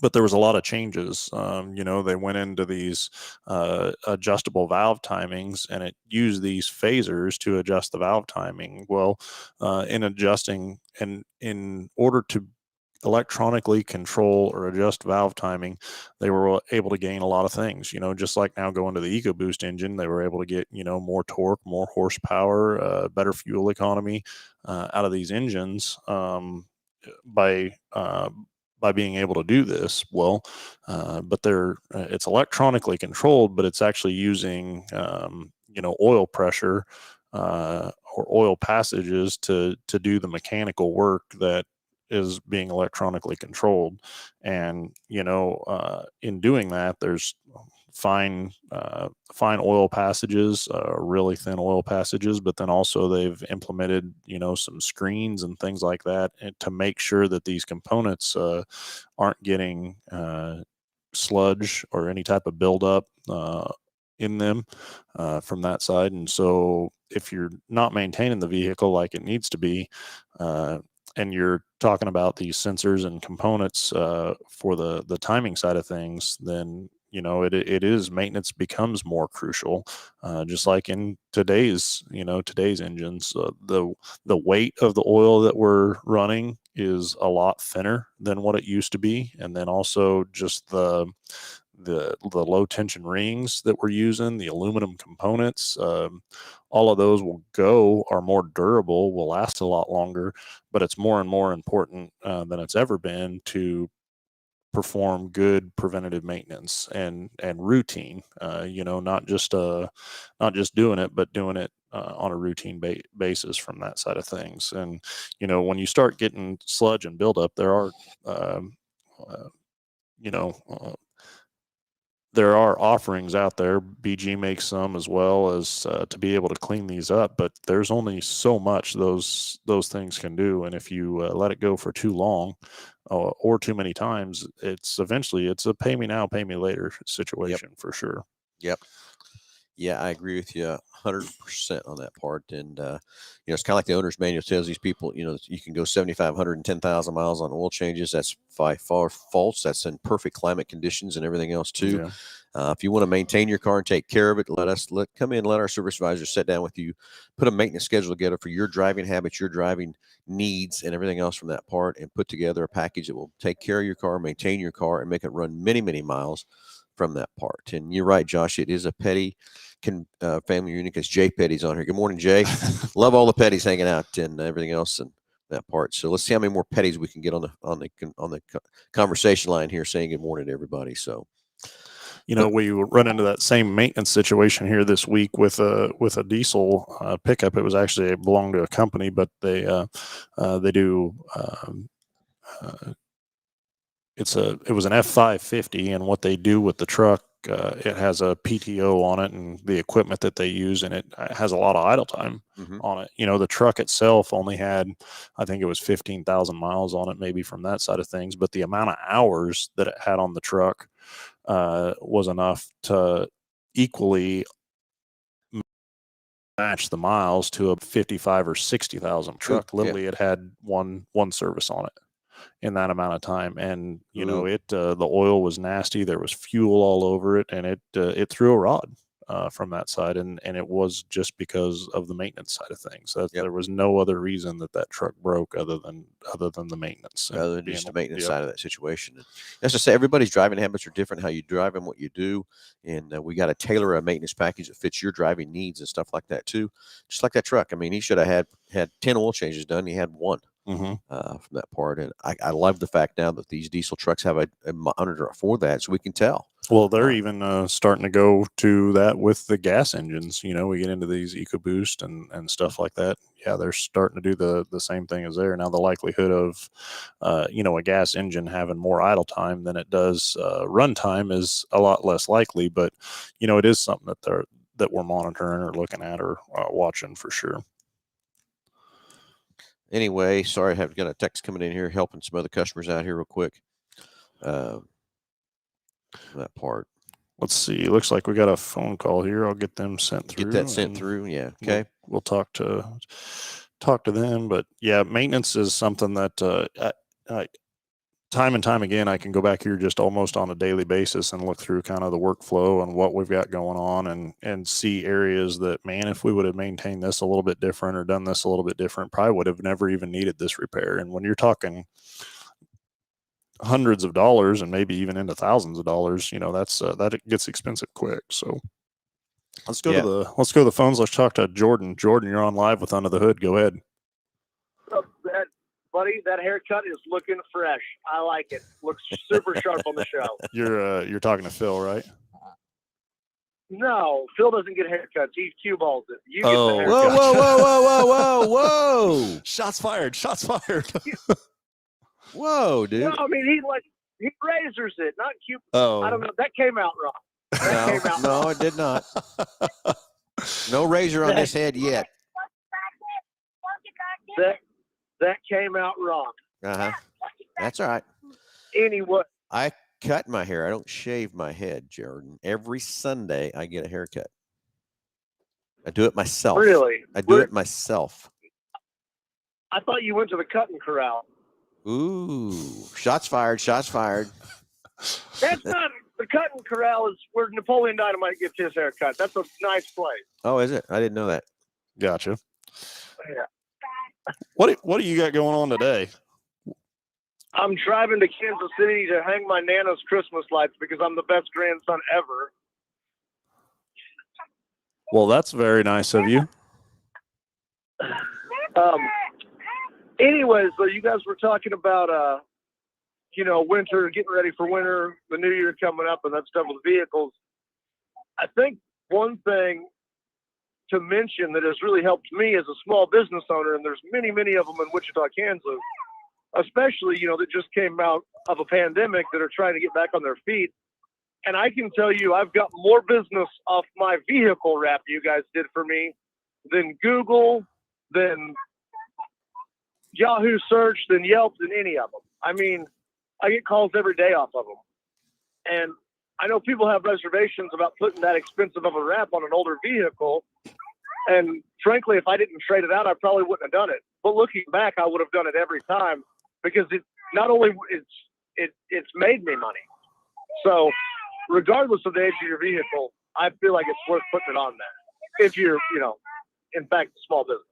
But there was a lot of changes. They went into these adjustable valve timings, and it used these phasers to adjust the valve timing. Well, in adjusting and in order to electronically control or adjust valve timing, they were able to gain a lot of things. Just like now going to the EcoBoost engine, they were able to get more torque, more horsepower, better fuel economy out of these engines by being able to do this. Well, but it's electronically controlled, but it's actually using oil pressure or oil passages to do the mechanical work that is being electronically controlled. And in doing that, there's fine oil passages, really thin oil passages, but then also they've implemented some screens and things like that to make sure that these components aren't getting sludge or any type of buildup in them from that side. And so if you're not maintaining the vehicle like it needs to be, and you're talking about these sensors and components for the timing side of things, then it is maintenance becomes more crucial, just like in today's engines. The weight of the oil that we're running is a lot thinner than what it used to be, and then also just the low tension rings that we're using, the aluminum components, all of those are more durable, will last a lot longer, but it's more and more important than it's ever been to perform good preventative maintenance and routine, not just doing it, but doing it on a routine basis from that side of things. And, when you start getting sludge and buildup, there are, there are offerings out there. BG makes some as well as to be able to clean these up, but there's only so much those things can do. And if you let it go for too long or too many times, it's eventually a pay me now, pay me later situation for sure. Yep. Yeah, I agree with you 100% on that part. And, it's kind of like the owner's manual tells these people, you can go 7,500 and 10,000 miles on oil changes. That's by far false. That's in perfect climate conditions and everything else too. Yeah. If you want to maintain your car and take care of it, let our service advisor sit down with you, put a maintenance schedule together for your driving habits, your driving needs, and everything else from that part, and put together a package that will take care of your car, maintain your car, and make it run many, many miles from that part. And you're right, Josh, it is a petty family reunion because Jay Petty's on here. Good morning, Jay. Love all the Petties hanging out and everything else and that part. So let's see how many more Petties we can get on the conversation line here saying good morning to everybody. So we run into that same maintenance situation here this week with a diesel pickup. It was actually, it belonged to a company, but they do it was an F550, and what they do with the truck, it has a PTO on it and the equipment that they use, and it has a lot of idle time on it. The truck itself only had, I think it was 15,000 miles on it, maybe from that side of things, but the amount of hours that it had on the truck was enough to equally match the miles to a 55 or 60,000 truck. Literally, it had one service on it in that amount of time, and the oil was nasty. There was fuel all over it, and it threw a rod from that side, and it was just because of the maintenance side of things. There was no other reason that truck broke other than the maintenance, other than just the maintenance side of that situation. And that's to say, everybody's driving habits are different, how you drive and what you do, and we got to tailor a maintenance package that fits your driving needs and stuff like that too. Just like that truck. I mean, he should have had 10 oil changes done. He had one. From that part, and I love the fact now that these diesel trucks have a monitor for that, so we can tell. Well, they're even starting to go to that with the gas engines. We get into these EcoBoost and stuff like that. Yeah, they're starting to do the same thing as there. Now, the likelihood of a gas engine having more idle time than it does run time is a lot less likely, but it is something that we're monitoring or looking at or watching for sure. Anyway, sorry, I have got a text coming in here, helping some other customers out here real quick. That part. Let's see. Looks like we got a phone call here. I'll get them sent through. Get that sent through. Yeah. Okay. We'll talk to them. But yeah, maintenance is something that time and time again, I can go back here just almost on a daily basis and look through kind of the workflow and what we've got going on and see areas that, man, if we would have maintained this a little bit different or done this a little bit different, probably would have never even needed this repair. And when you're talking hundreds of dollars and maybe even into thousands of dollars, that it gets expensive quick. So let's go to the phones. Let's talk to Jordan. Jordan, you're on live with Under the Hood. Go ahead. Buddy, that haircut is looking fresh. I like it. Looks super sharp on the show. You're talking to Phil, right? No, Phil doesn't get haircuts. He cue balls it. You get the haircut. Whoa! Shots fired! Whoa, dude! No, I mean he razors it, not cue. Oh, I don't know. That came out wrong. No, it did not. No razor on this head yet. That came out wrong. That's all right. Anyway, I cut my hair. I don't shave my head, Jordan. Every Sunday I get a haircut. I do it myself. Really? I do it myself. I thought you went to the cutting corral. Ooh, shots fired. That's not the cutting corral. Is where Napoleon Dynamite gets his haircut. That's a nice place. Oh, is it? I didn't know that. Gotcha. Yeah. What do you got going on today? I'm driving to Kansas City to hang my Nana's Christmas lights because I'm the best grandson ever. Well, that's very nice of you. Anyways, so you guys were talking about, winter, getting ready for winter, the new year coming up and that stuff with vehicles. I think one thing to mention that has really helped me as a small business owner, and there's many, many of them in Wichita, Kansas, especially, that just came out of a pandemic that are trying to get back on their feet, And I can tell you, I've got more business off my vehicle wrap you guys did for me than Google, than Yahoo search, than Yelp, than any of them. I mean, I get calls every day off of them. And I know people have reservations about putting that expensive of a wrap on an older vehicle. And frankly, if I didn't trade it out, I probably wouldn't have done it. But looking back, I would have done it every time, because it not only it's made me money. So regardless of the age of your vehicle, I feel like it's worth putting it on there if you're, in fact, a small business.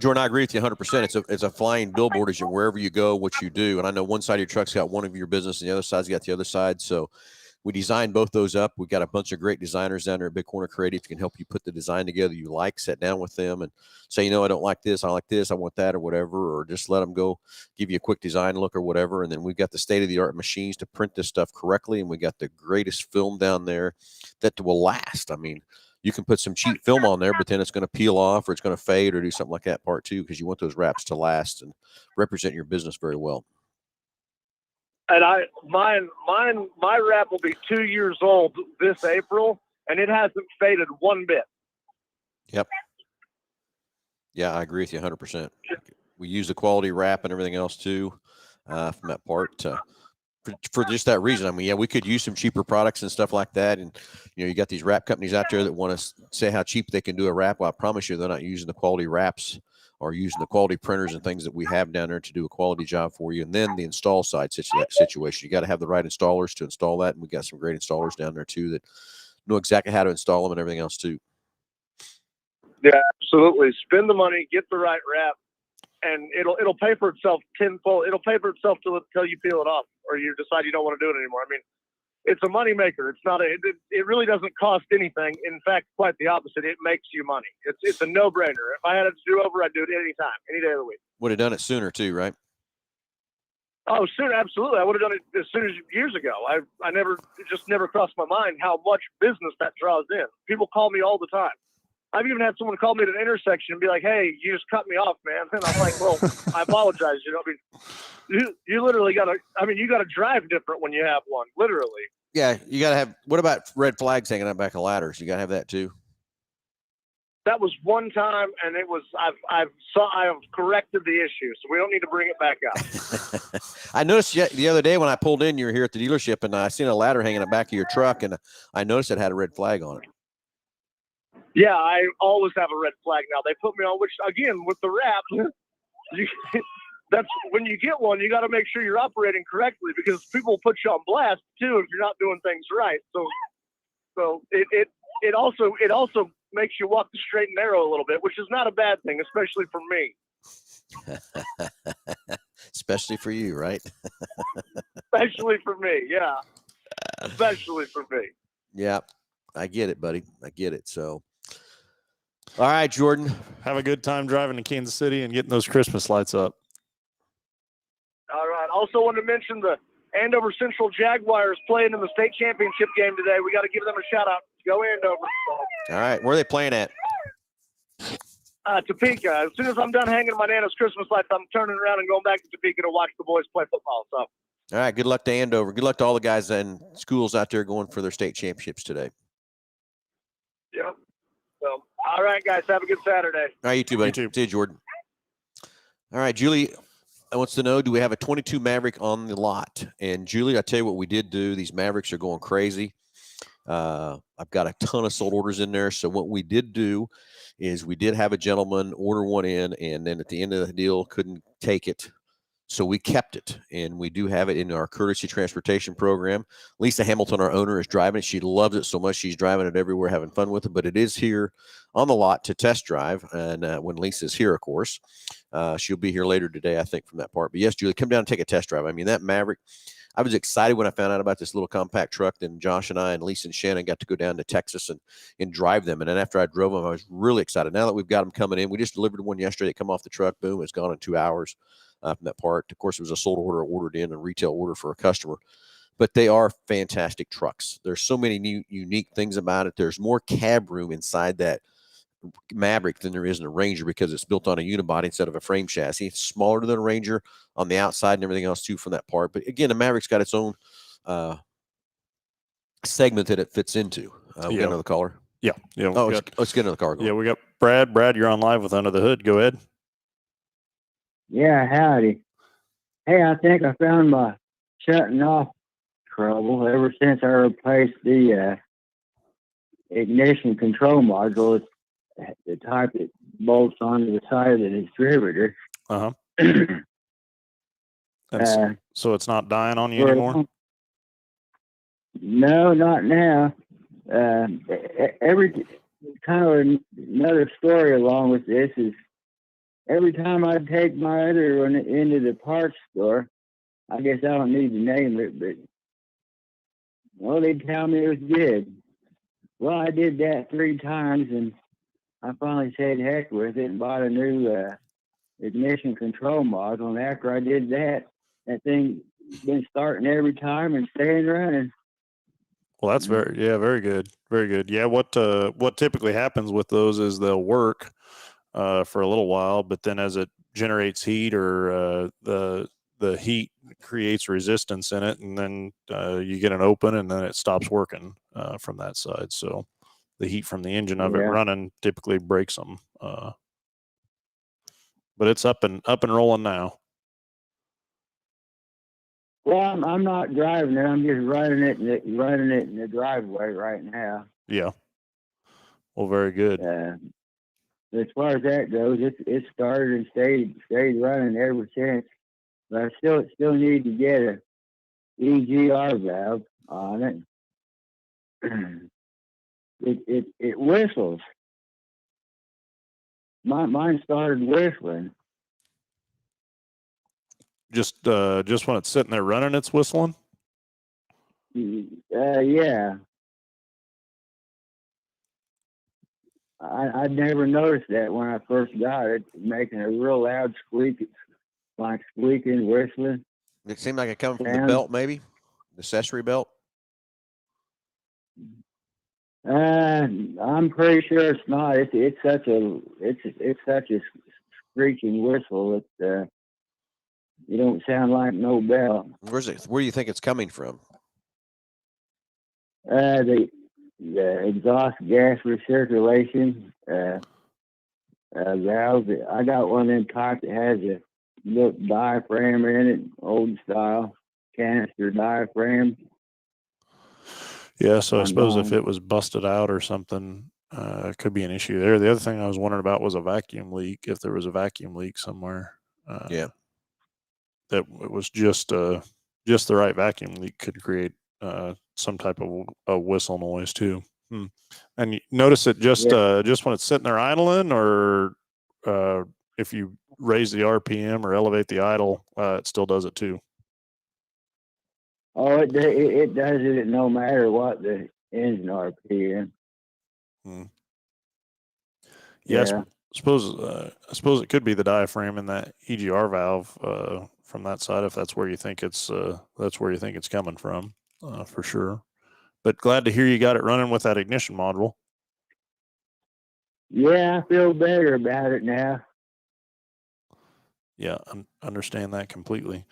Jordan, I agree with you 100%. It's a flying billboard as you wherever you go, what you do. And I know one side of your truck's got one of your business and the other side's got the other side. So we designed both those up. We've got a bunch of great designers down there at Big Corner Creative who can help you put the design together you like, sit down with them and say, I don't like this, I like this, I want that, or whatever, or just let them go give you a quick design look or whatever. And then we've got the state-of-the-art machines to print this stuff correctly, and we got the greatest film down there that will last. I mean, you can put some cheap film on there, but then it's going to peel off or it's going to fade or do something like that part too, because you want those wraps to last and represent your business very well. And my wrap will be 2 years old this April, and it hasn't faded one bit. Yep. Yeah, I agree with you 100%. We use the quality wrap and everything else too, from that part for just that reason. I mean, yeah, we could use some cheaper products and stuff like that. And, you got these wrap companies out there that want to say how cheap they can do a wrap. Well, I promise you, they're not using the quality wraps or using the quality printers and things that we have down there to do a quality job for you. And then the install side situation, you got to have the right installers to install that. And we got some great installers down there too that know exactly how to install them and everything else too. Yeah, absolutely. Spend the money, get the right wrap, and it'll pay for itself tenfold. It'll pay for itself till you peel it off or you decide you don't want to do it anymore. I mean, it's a money maker. It's not it really doesn't cost anything. In fact, quite the opposite. It makes you money. It's a no-brainer. If I had it to do over, I'd do it anytime, any day of the week. Would have done it sooner too, right? Oh, sooner, absolutely. I would have done it as soon as years ago. It just never crossed my mind how much business that draws in. People call me all the time. I've even had someone call me at an intersection and be like, "Hey, you just cut me off, man." And I'm like, "Well, I apologize. You literally got to. I mean, you got to drive different when you have one. Literally." Yeah, you got to have. What about red flags hanging out back of ladders? You got to have that too. That was one time, and it was. I have corrected the issue, so we don't need to bring it back up. I noticed the other day when I pulled in, you were here at the dealership, and I seen a ladder hanging in the back of your truck, and I noticed it had a red flag on it. Yeah, I always have a red flag now. They put me on, which again with the wrap, that's when you get one, you got to make sure you're operating correctly, because people put you on blast too if you're not doing things right. So it also makes you walk the straight and narrow a little bit, which is not a bad thing, especially for me. Especially for you, right? Especially for me, yeah. Especially for me. Yeah, I get it, buddy. I get it. So, all right, Jordan. Have a good time driving to Kansas City and getting those Christmas lights up. All right. Also want to mention the Andover Central Jaguars playing in the state championship game today. We got to give them a shout out. Go Andover. All right. Where are they playing at? Topeka. As soon as I'm done hanging my Nana's Christmas lights, I'm turning around and going back to Topeka to watch the boys play football. So. All right. Good luck to Andover. Good luck to all the guys and schools out there going for their state championships today. Yep. So, all right, guys. Have a good Saturday. All right. You too, buddy. You too. See you, Jordan. All right. Julie wants to know, do we have a 22 Maverick on the lot? And Julie, I tell you what we did do. These Mavericks are going crazy. I've got a ton of sold orders in there. So what we did do is we did have a gentleman order one in, and then at the end of the deal couldn't take it. So we kept it, and we do have it in our courtesy transportation program. Lisa Hambelton, our owner, is driving it. She loves it so much. She's driving it everywhere, having fun with it, but it is here on the lot to test drive. And when Lisa's here, of course, she'll be here later today, I think, from that part. But yes, Julie, come down and take a test drive. I mean, that Maverick, I was excited when I found out about this little compact truck. Then Josh and I and Lisa and Shannon got to go down to Texas and drive them. And then after I drove them, I was really excited. Now that we've got them coming in, we just delivered one yesterday. They come off the truck. Boom, it's gone in 2 hours from that part. Of course, it was a sold order ordered in, a retail order for a customer. But they are fantastic trucks. There's so many new unique things about it. There's more cab room inside that Maverick than there is in a Ranger because it's built on a unibody instead of a frame chassis. It's smaller than a Ranger on the outside and everything else too from that part. But again, the Maverick's got its own segment that it fits into. We got another caller. Yeah. Oh, let's get another caller. Yeah, we got Brad. Brad, you're on live with Under the Hood. Go ahead. Yeah, howdy. Hey, I think I found my shutting off trouble ever since I replaced the ignition control module. It's the type that bolts onto the side of the distributor. And so it's not dying on you anymore? No, not now. Every kind of another story along with this is every time I take my other one into the parts store, I guess I don't need to name it, but well, they tell me it was good. Well, I did that 3 times, and I finally said heck with it and bought a new ignition control module. And after I did that, that thing been starting every time and staying running. Well, that's very good. Very good. Yeah. What typically happens with those is they'll work for a little while, but then as it generates heat or the heat creates resistance in it, and then you get an open and then it stops working from that side. So the heat from the engine of it running typically breaks them. But it's up and rolling now. Well, I'm not driving it. I'm just running it in the driveway right now. Yeah. Well, very good. As far as that goes, it started and stayed running ever since. But I still need to get a EGR valve on it. It whistles. Mine started whistling. Just when it's sitting there running, it's whistling? Yeah. I'd never noticed that when I first got it, making a real loud squeak, like squeaking, whistling. It seemed like it coming from the belt, maybe the accessory belt. I'm pretty sure it's not. It's such a screeching whistle. It you don't sound like no bell. Where do you think it's coming from? The exhaust gas recirculation valve. I got one of them type that has a little diaphragm in it, old style canister diaphragm. Yeah, so I suppose if it was busted out or something, it could be an issue there. The other thing I was wondering about was a vacuum leak. If there was a vacuum leak somewhere, that it was just the right vacuum leak could create some type of a whistle noise too. And you notice it just when it's sitting there idling, or if you raise the RPM or elevate the idle, it still does it too. Oh, it does it no matter what the engine RPM. Yes, I suppose it could be the diaphragm in that EGR valve from that side, if that's where you think it's coming from, for sure. But glad to hear you got it running with that ignition module. Yeah, I feel better about it now. Yeah, I understand that completely.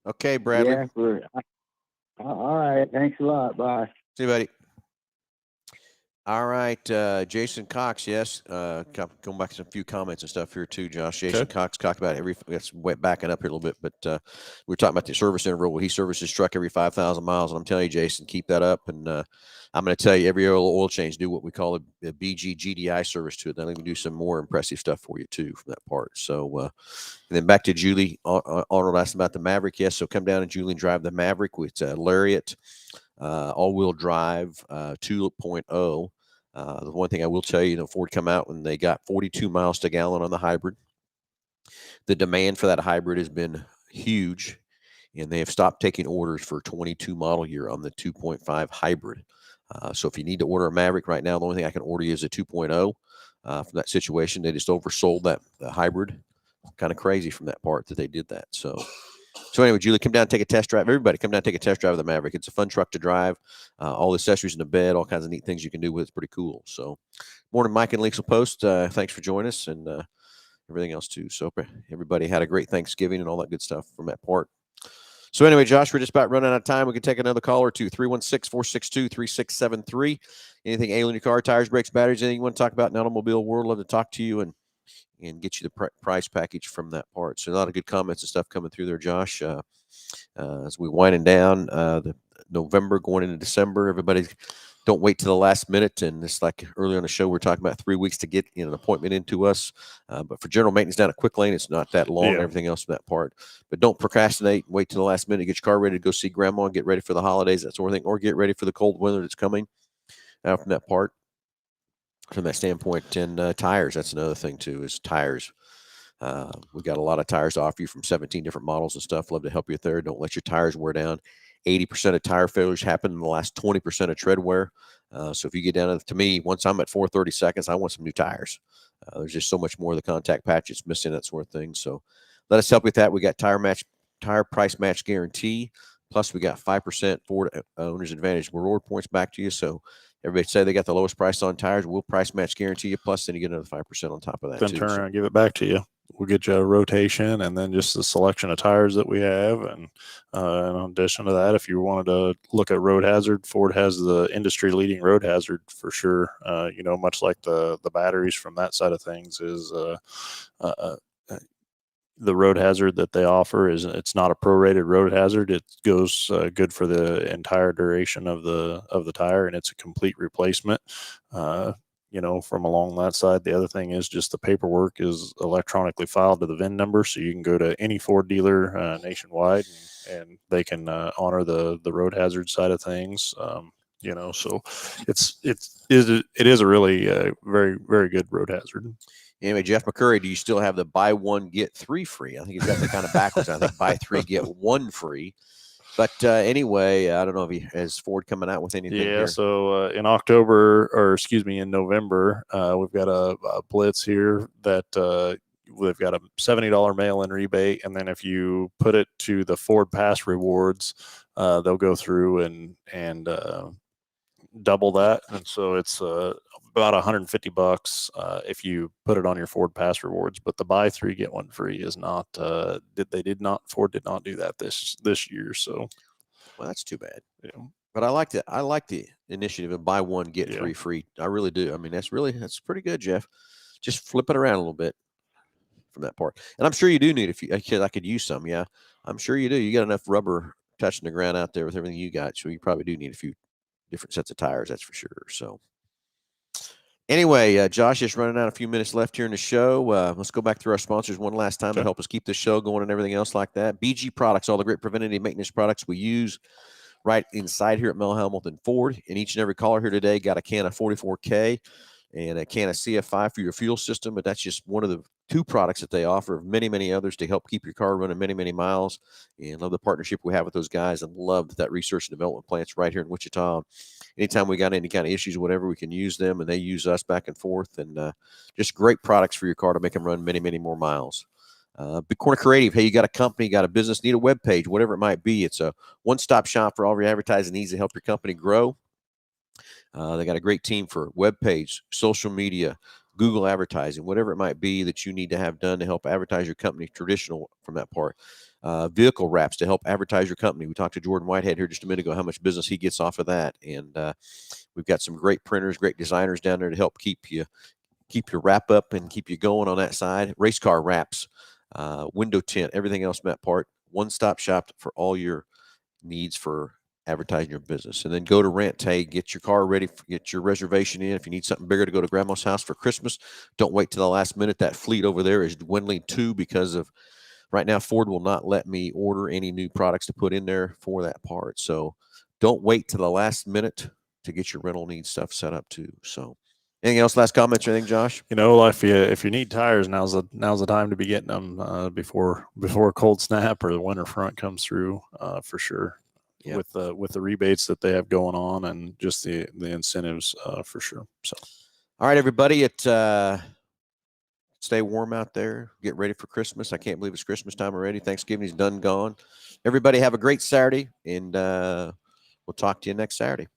Okay, Bradley. Yeah, all right. Thanks a lot. Bye. See you, buddy. All right, Jason Cox. Yes, going back to a few comments and stuff here too, Josh. Jason Cox talked about that's backing up here a little bit, but we were talking about the service interval. Well, he services his truck every 5,000 miles, and I'm telling you, Jason, keep that up. And I'm going to tell you, every oil change, do what we call a BG GDI service to it. Then we can do some more impressive stuff for you too from that part. So, and then back to Julie. Arnold asked about the Maverick. Yes, so come down and Julie and drive the Maverick with Lariat, all-wheel drive, 2.0. The one thing I will tell you, Ford come out when they got 42 miles to gallon on the hybrid. The demand for that hybrid has been huge, and they have stopped taking orders for 22 model year on the 2.5 hybrid. So if you need to order a Maverick right now, the only thing I can order you is a 2.0 from that situation. They just oversold the hybrid. Kind of crazy from that part that they did that. So anyway, Julie, come down and take a test drive. Everybody come down and take a test drive of the Maverick. It's a fun truck to drive. All the accessories in the bed, all kinds of neat things you can do with it. It's pretty cool. So morning, Mike and Links will post. Thanks for joining us and everything else too. So everybody had a great Thanksgiving and all that good stuff from that part. So anyway, Josh, we're just about running out of time. We can take another call or two. 316-462-3673. Anything ailing your car, tires, brakes, batteries, anything you want to talk about in the automobile world, love to talk to you and get you the price package from that part. So a lot of good comments and stuff coming through there, Josh. As we winding down the November going into December, everybody don't wait to the last minute. And it's like earlier on the show, we're talking about 3 weeks to get an appointment into us. But for general maintenance down at Quick Lane, it's not that long and everything else from that part. But don't procrastinate. Wait till the last minute. Get your car ready to go see Grandma and get ready for the holidays, that sort of thing, or get ready for the cold weather that's coming out from that part. From that standpoint, and tires, that's another thing too, is tires. We got a lot of tires to offer you from 17 different models and stuff. Love to help you with there. Don't let your tires wear down. 80% of tire failures happen in the last 20% of tread wear. So if you get down to me, once I'm at 430 seconds, I want some new tires. There's just so much more of the contact patch that's missing, that sort of thing. So let us help you with that. We got tire price match guarantee. Plus we got 5% Ford Owner's Advantage reward points back to you. So everybody say they got the lowest price on tires. We'll price match guarantee you. Plus then you get another 5% on top of that. Then turn around and give it back to you. We'll get you a rotation and then just the selection of tires that we have. And in addition to that, if you wanted to look at road hazard, Ford has the industry leading road hazard for sure. Much like the batteries from that side of things is the road hazard that they offer is it's not a prorated road hazard. It goes good for the entire duration of the tire, and it's a complete replacement. From along that side. The other thing is just the paperwork is electronically filed to the VIN number, so you can go to any Ford dealer nationwide and they can honor the road hazard side of things. So it is a really very, very good road hazard. Anyway, Jeff McCurry, do you still have the buy one, get three free? I think he's got that kind of backwards. I think buy three, get one free. But anyway, I don't know if he has Ford coming out with anything here. So in November, we've got a blitz here that they've got a $70 mail-in rebate. And then if you put it to the Ford Pass rewards, they'll go through and double that. And so it's about $150 if you put it on your Ford Pass rewards. But the buy three get one free is not. Ford did not do that this year. So, well, that's too bad. Yeah. But I like the initiative of buy one, get three free. I really do. I mean, that's pretty good, Jeff. Just flip it around a little bit from that part. And I'm sure you do need I could use some. Yeah, I'm sure you do. You got enough rubber touching the ground out there with everything you got, so you probably do need a few different sets of tires. That's for sure. So. Anyway, Josh is running out a few minutes left here in the show. Let's go back through our sponsors one last time to help us keep this show going and everything else like that. BG Products, all the great preventative maintenance products we use right inside here at Mel Hambelton Ford. And each and every caller here today got a can of 44K and a can of CF5 for your fuel system. But that's just one of the two products that they offer, many, many others to help keep your car running many, many miles. And love the partnership we have with those guys, and love that research and development plant's right here in Wichita. Anytime we got any kind of issues, whatever, we can use them, and they use us back and forth. And just great products for your car to make them run many, many more miles. Big Corner Creative. Hey, you got a company, got a business, need a web page, whatever it might be. It's a one-stop shop for all your advertising needs to help your company grow. They got a great team for web page, social media, Google advertising, whatever it might be that you need to have done to help advertise your company, traditional from that part. Vehicle wraps to help advertise your company. We talked to Jordan Whitehead here just a minute ago, how much business he gets off of that. And we've got some great printers, great designers down there to help keep your wrap up and keep you going on that side. Race car wraps, window tint, everything else from that part. One-stop shop for all your needs for advertising your business. And then go to Rent. Hey, get your car ready, get your reservation in. If you need something bigger to go to Grandma's house for Christmas, don't wait till the last minute. That fleet over there is dwindling too, because of right now Ford will not let me order any new products to put in there for that part. So don't wait till the last minute to get your rental needs stuff set up too. So anything else, last comments or anything, Josh? If you need tires, now's the time to be getting them before a cold snap or the winter front comes through, for sure. Yep. With the rebates that they have going on and just the incentives, for sure. So, all right, everybody, stay warm out there. Get ready for Christmas. I can't believe it's Christmas time already. Thanksgiving is done gone. Everybody have a great Saturday, and we'll talk to you next Saturday.